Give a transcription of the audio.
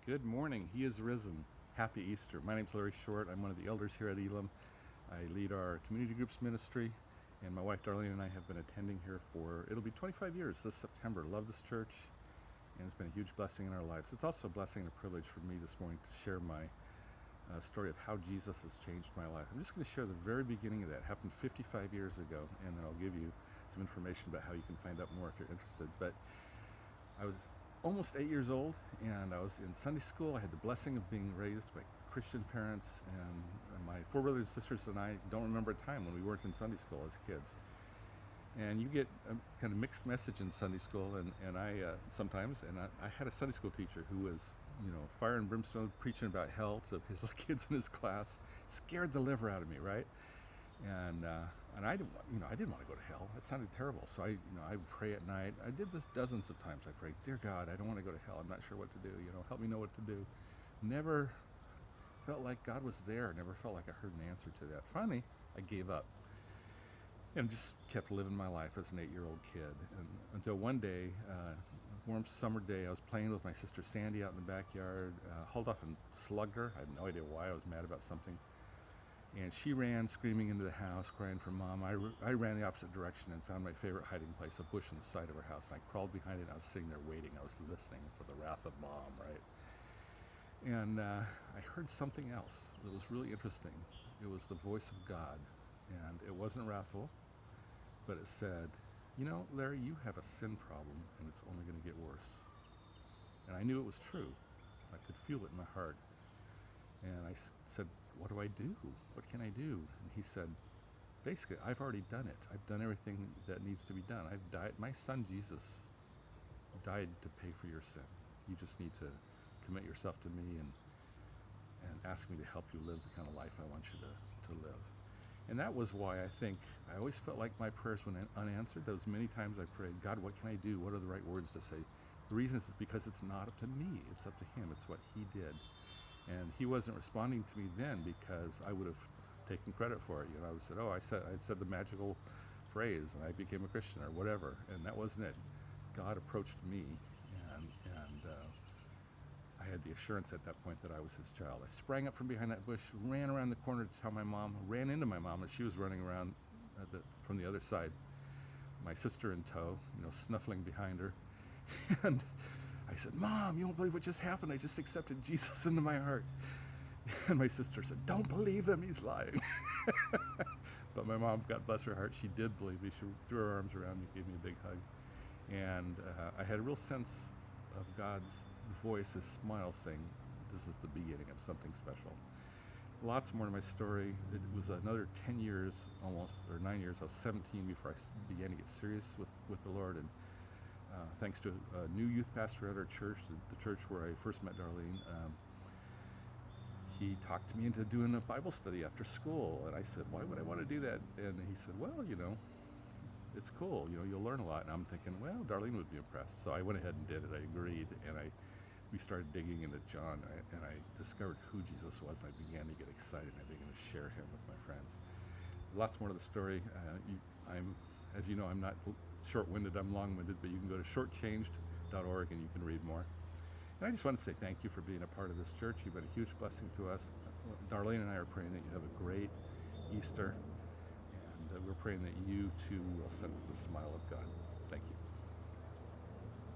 Good morning. He is risen. Happy Easter. My name's Larry Short. I'm one of the elders here at Elam. I lead our community groups ministry, and my wife Darlene and I have been attending here it'll be 25 years this September. Love this church, and it's been a huge blessing in our lives. It's also a blessing and a privilege for me this morning to share my story of how Jesus has changed my life. I'm just going to share the very beginning of that. It happened 55 years ago, and then I'll give you some information about how you can find out more if you're interested. But I was almost 8 years old, and I was in Sunday school. I had the blessing of being raised by Christian parents, and my four brothers and sisters and I don't remember a time when we weren't in Sunday school as kids. And you get a kind of mixed message in Sunday school, and I sometimes, and I had a Sunday school teacher who was, fire and brimstone preaching about hell to his kids in his class. Scared the liver out of me, right? And I didn't want to go to hell. It sounded terrible. So I would pray at night. I did this dozens of times. I prayed, dear God, I don't want to go to hell. I'm not sure what to do. Help me know what to do. Never felt like God was there. Never felt like I heard an answer to that. Finally, I gave up and just kept living my life as an 8-year-old kid. And until one day, a warm summer day, I was playing with my sister Sandy out in the backyard. Hauled off and slugged her. I had no idea why. I was mad about something. And she ran screaming into the house, crying for Mom. I ran the opposite direction and found my favorite hiding place, a bush on the side of her house. And I crawled behind it, and I was sitting there waiting. I was listening for the wrath of Mom, right? And I heard something else that was really interesting. It was the voice of God. And it wasn't wrathful, but it said, Larry, you have a sin problem, and it's only going to get worse. And I knew it was true. I could feel it in my heart. And I said, what do I do? What can I do? And he said, basically, I've already done it. I've done everything that needs to be done. I've died. My son Jesus died to pay for your sin. You just need to commit yourself to me and ask me to help you live the kind of life I want you to live. And that was why I always felt like my prayers went unanswered. Those many times I prayed, God, what can I do? What are the right words to say? The reason is because it's not up to me. It's up to him. It's what he did. And he wasn't responding to me then because I would have taken credit for it. I said, I said the magical phrase and I became a Christian or whatever. And that wasn't it. God approached me, and I had the assurance at that point that I was his child. I sprang up from behind that bush, ran around the corner to tell my mom, ran into my mom as she was running around from the other side. My sister in tow, snuffling behind her. And I said, Mom, you won't believe what just happened. I just accepted Jesus into my heart. And my sister said, don't believe him, he's lying. But my mom, God bless her heart, she did believe me. She threw her arms around me, gave me a big hug. And I had a real sense of God's voice, his smile saying, this is the beginning of something special. Lots more to my story. It was another 10 years almost, or 9 years. I was 17 before I began to get serious with the Lord. And thanks to a new youth pastor at our church, the church where I first met Darlene, he talked me into doing a Bible study after school. And I said, why would I want to do that? And he said, well, it's cool. You'll learn a lot. And I'm thinking, well, Darlene would be impressed. So I went ahead and did it. I agreed. And we started digging into John. And I discovered who Jesus was. I began to get excited. I began to share him with my friends. Lots more to the story. As you know, I'm not short-winded, I'm long-winded, but you can go to shortchanged.org and you can read more. And I just want to say thank you for being a part of this church. You've been a huge blessing to us. Darlene and I are praying that you have a great Easter, and we're praying that you too will sense the smile of God.